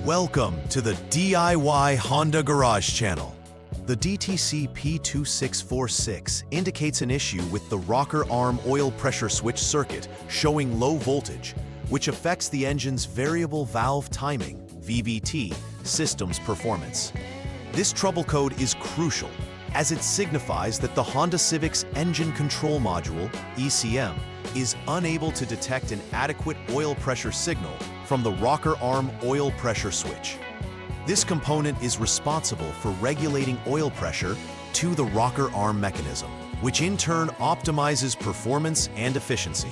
Welcome to the DIY Honda Garage channel. The DTC P2646 indicates an issue with the rocker arm oil pressure switch circuit showing low voltage, which affects the engine's variable valve timing (VVT) system's performance. This trouble code is crucial as it signifies that the Honda Civics engine control module (ECM) is unable to detect an adequate oil pressure signal from the rocker arm oil pressure switch. This component is responsible for regulating oil pressure to the rocker arm mechanism, which in turn optimizes performance and efficiency.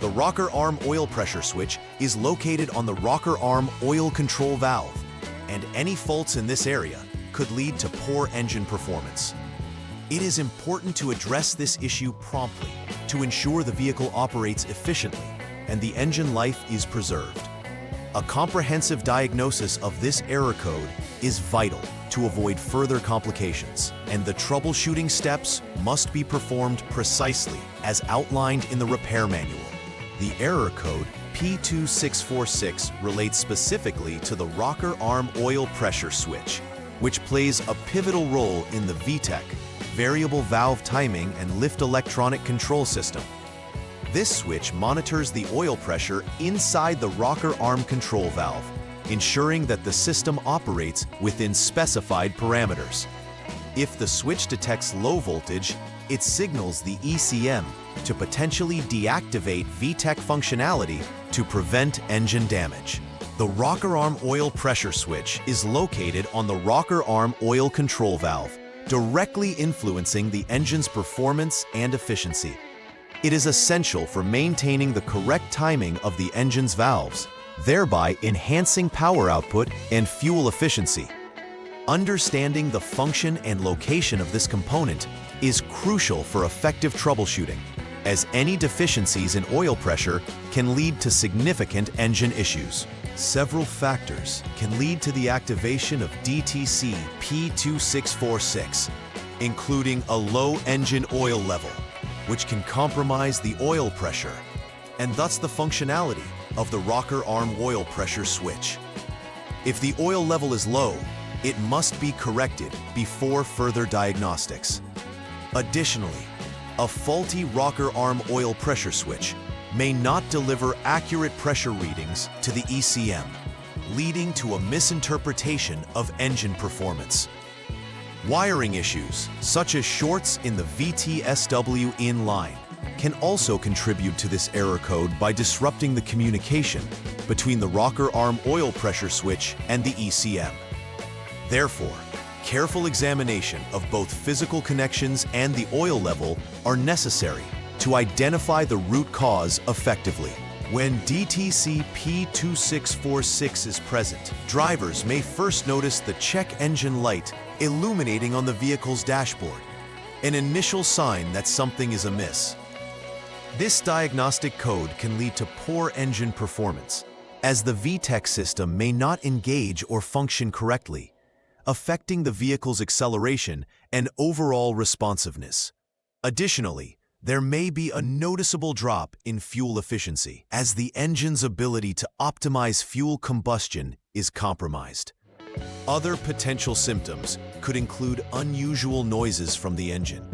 The rocker arm oil pressure switch is located on the rocker arm oil control valve, and any faults in this area could lead to poor engine performance. It is important to address this issue promptly to ensure the vehicle operates efficiently and the engine life is preserved. A comprehensive diagnosis of this error code is vital to avoid further complications, and the troubleshooting steps must be performed precisely as outlined in the repair manual. The error code P2646 relates specifically to the rocker arm oil pressure switch, which plays a pivotal role in the VTEC, variable valve timing and lift electronic control system. This switch monitors the oil pressure inside the rocker arm control valve, ensuring that the system operates within specified parameters. If the switch detects low voltage, it signals the ECM to potentially deactivate VTEC functionality to prevent engine damage. The rocker arm oil pressure switch is located on the rocker arm oil control valve, directly influencing the engine's performance and efficiency. It is essential for maintaining the correct timing of the engine's valves, thereby enhancing power output and fuel efficiency. Understanding the function and location of this component is crucial for effective troubleshooting, as any deficiencies in oil pressure can lead to significant engine issues. Several factors can lead to the activation of DTC P2646, including a low engine oil level, which can compromise the oil pressure and thus the functionality of the rocker arm oil pressure switch. If the oil level is low, it must be corrected before further diagnostics. Additionally, a faulty rocker arm oil pressure switch may not deliver accurate pressure readings to the ECM, leading to a misinterpretation of engine performance. Wiring issues, such as shorts in the VTSW in line, can also contribute to this error code by disrupting the communication between the rocker arm oil pressure switch and the ECM. Therefore, careful examination of both physical connections and the oil level are necessary to identify the root cause effectively. When DTC P2646 is present, drivers may first notice the check engine light illuminating on the vehicle's dashboard, an initial sign that something is amiss. This diagnostic code can lead to poor engine performance, as the VTEC system may not engage or function correctly, affecting the vehicle's acceleration and overall responsiveness. Additionally, there may be a noticeable drop in fuel efficiency, as the engine's ability to optimize fuel combustion is compromised. Other potential symptoms could include unusual noises from the engine,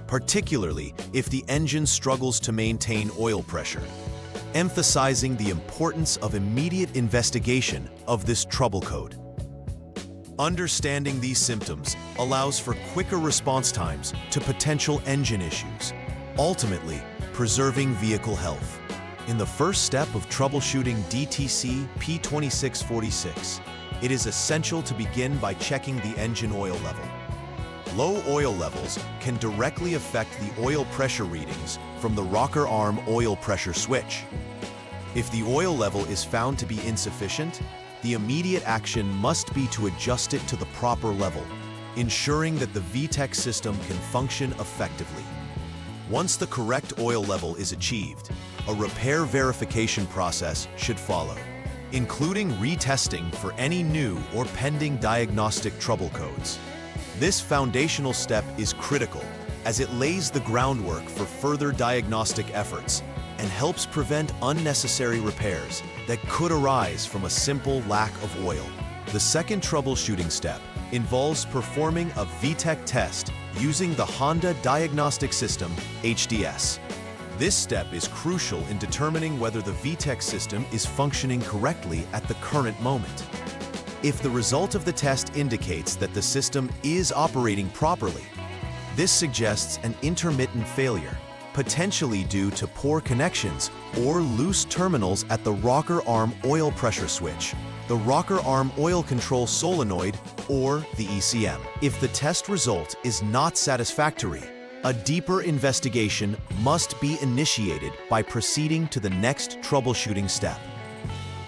particularly if the engine struggles to maintain oil pressure, emphasizing the importance of immediate investigation of this trouble code. Understanding these symptoms allows for quicker response times to potential engine issues, ultimately preserving vehicle health. In the first step of troubleshooting DTC P2646, it is essential to begin by checking the engine oil level. Low oil levels can directly affect the oil pressure readings from the rocker arm oil pressure switch. If the oil level is found to be insufficient, the immediate action must be to adjust it to the proper level, ensuring that the VTEC system can function effectively. Once the correct oil level is achieved, a repair verification process should follow, including retesting for any new or pending diagnostic trouble codes. This foundational step is critical as it lays the groundwork for further diagnostic efforts and helps prevent unnecessary repairs that could arise from a simple lack of oil. The second troubleshooting step involves performing a VTEC test using the Honda Diagnostic System, HDS. This step is crucial in determining whether the VTEC system is functioning correctly at the current moment. If the result of the test indicates that the system is operating properly, this suggests an intermittent failure, potentially due to poor connections or loose terminals at the rocker arm oil pressure switch, the rocker arm oil control solenoid, or the ECM. If the test result is not satisfactory, a deeper investigation must be initiated by proceeding to the next troubleshooting step.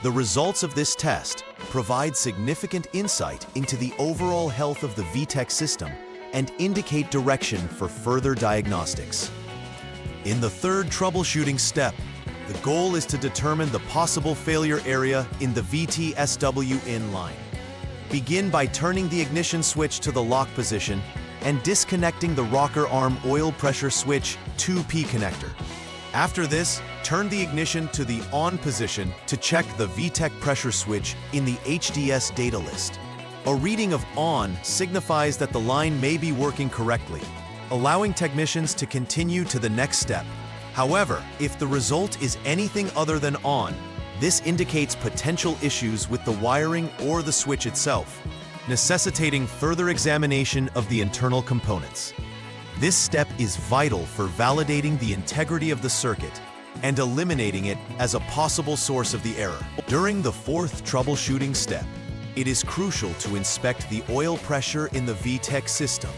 The results of this test provide significant insight into the overall health of the VTEC system and indicate direction for further diagnostics. In the third troubleshooting step, the goal is to determine the possible failure area in the VT-SW line. Begin by turning the ignition switch to the lock position and disconnecting the rocker arm oil pressure switch 2P connector. After this, turn the ignition to the on position to check the VTEC pressure switch in the HDS data list. A reading of on signifies that the line may be working correctly, allowing technicians to continue to the next step. However, if the result is anything other than on, this indicates potential issues with the wiring or the switch itself, necessitating further examination of the internal components. This step is vital for validating the integrity of the circuit and eliminating it as a possible source of the error. During the fourth troubleshooting step, it is crucial to inspect the oil pressure in the VTEC system.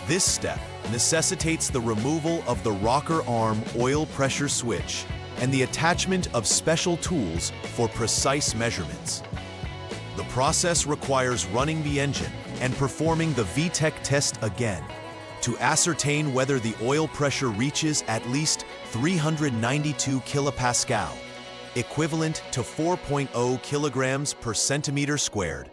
This step necessitates the removal of the rocker arm oil pressure switch and the attachment of special tools for precise measurements. The process requires running the engine and performing the VTEC test again to ascertain whether the oil pressure reaches at least 392 kilopascal, equivalent to 4.0 kilograms per centimeter squared,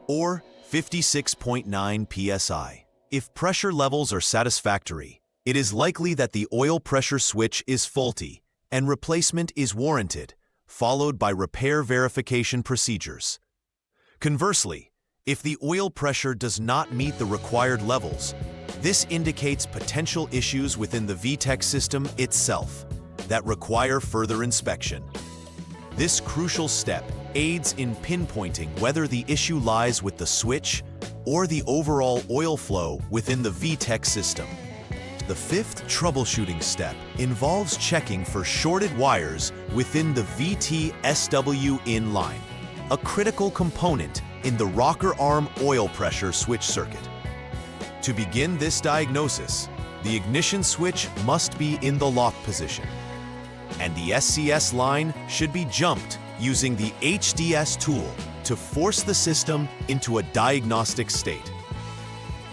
or 56.9 psi. If pressure levels are satisfactory, it is likely that the oil pressure switch is faulty and replacement is warranted, followed by repair verification procedures. Conversely, if the oil pressure does not meet the required levels, this indicates potential issues within the VTEC system itself that require further inspection. This crucial step aids in pinpointing whether the issue lies with the switch or the overall oil flow within the VTEC system. The fifth troubleshooting step involves checking for shorted wires within the VT-SW line, a critical component in the rocker arm oil pressure switch circuit. To begin this diagnosis, the ignition switch must be in the lock position, and the SCS line should be jumped using the HDS tool to force the system into a diagnostic state.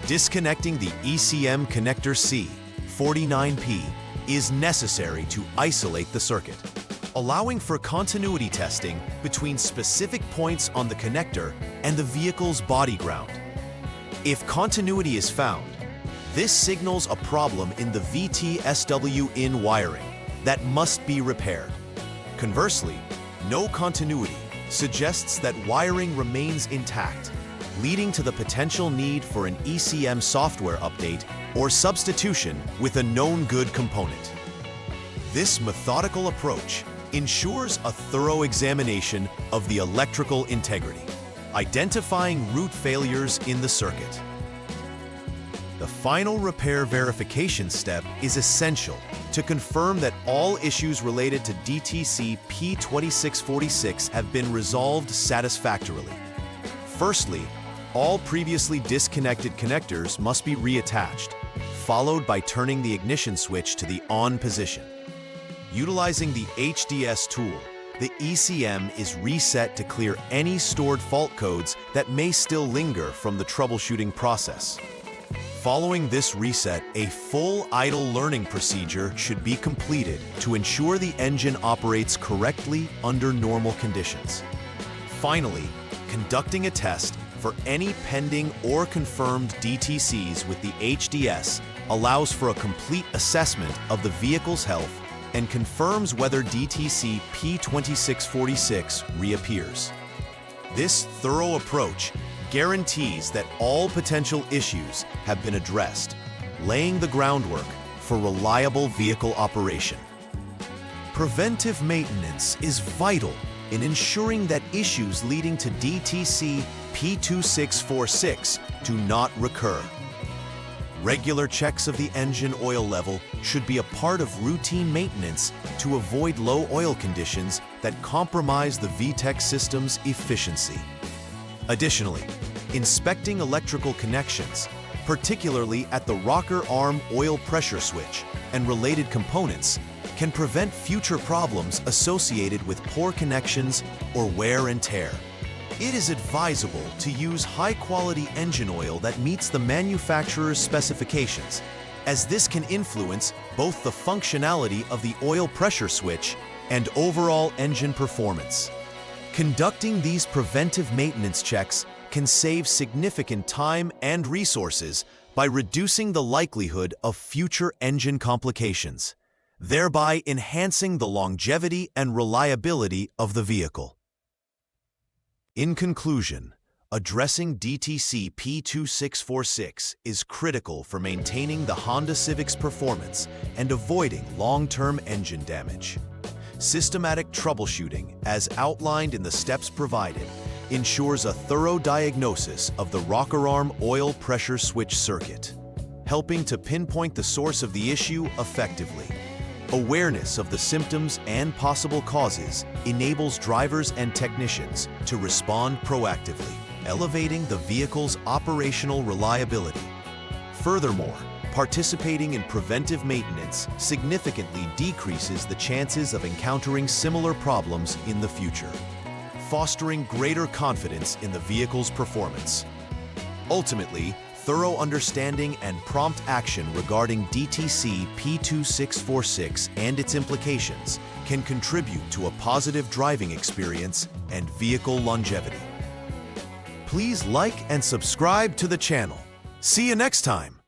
Disconnecting the ECM connector C, 49P, is necessary to isolate the circuit, allowing for continuity testing between specific points on the connector and the vehicle's body ground. If continuity is found, this signals a problem in the VT-SW wiring that must be repaired. Conversely, no continuity suggests that wiring remains intact, leading to the potential need for an ECM software update or substitution with a known good component. This methodical approach ensures a thorough examination of the electrical integrity, identifying root failures in the circuit. The final repair verification step is essential to confirm that all issues related to DTC P2646 have been resolved satisfactorily. Firstly, all previously disconnected connectors must be reattached, followed by turning the ignition switch to the on position. Utilizing the HDS tool, the ECM is reset to clear any stored fault codes that may still linger from the troubleshooting process. Following this reset, a full idle learning procedure should be completed to ensure the engine operates correctly under normal conditions. Finally, conducting a test for any pending or confirmed DTCs with the HDS allows for a complete assessment of the vehicle's health and confirms whether DTC P2646 reappears. This thorough approach guarantees that all potential issues have been addressed, laying the groundwork for reliable vehicle operation. Preventive maintenance is vital in ensuring that issues leading to DTC P2646 do not recur. Regular checks of the engine oil level should be a part of routine maintenance to avoid low oil conditions that compromise the VTEC system's efficiency. Additionally, inspecting electrical connections, particularly at the rocker arm oil pressure switch and related components, can prevent future problems associated with poor connections or wear and tear. It is advisable to use high-quality engine oil that meets the manufacturer's specifications, as this can influence both the functionality of the oil pressure switch and overall engine performance. Conducting these preventive maintenance checks can save significant time and resources by reducing the likelihood of future engine complications, thereby enhancing the longevity and reliability of the vehicle. In conclusion, addressing DTC P2646 is critical for maintaining the Honda Civic's performance and avoiding long-term engine damage. Systematic troubleshooting, as outlined in the steps provided, ensures a thorough diagnosis of the rocker arm oil pressure switch circuit, helping to pinpoint the source of the issue effectively. Awareness of the symptoms and possible causes enables drivers and technicians to respond proactively, elevating the vehicle's operational reliability. Furthermore, participating in preventive maintenance significantly decreases the chances of encountering similar problems in the future, fostering greater confidence in the vehicle's performance. Ultimately, thorough understanding and prompt action regarding DTC P2646 and its implications can contribute to a positive driving experience and vehicle longevity. Please like and subscribe to the channel. See you next time.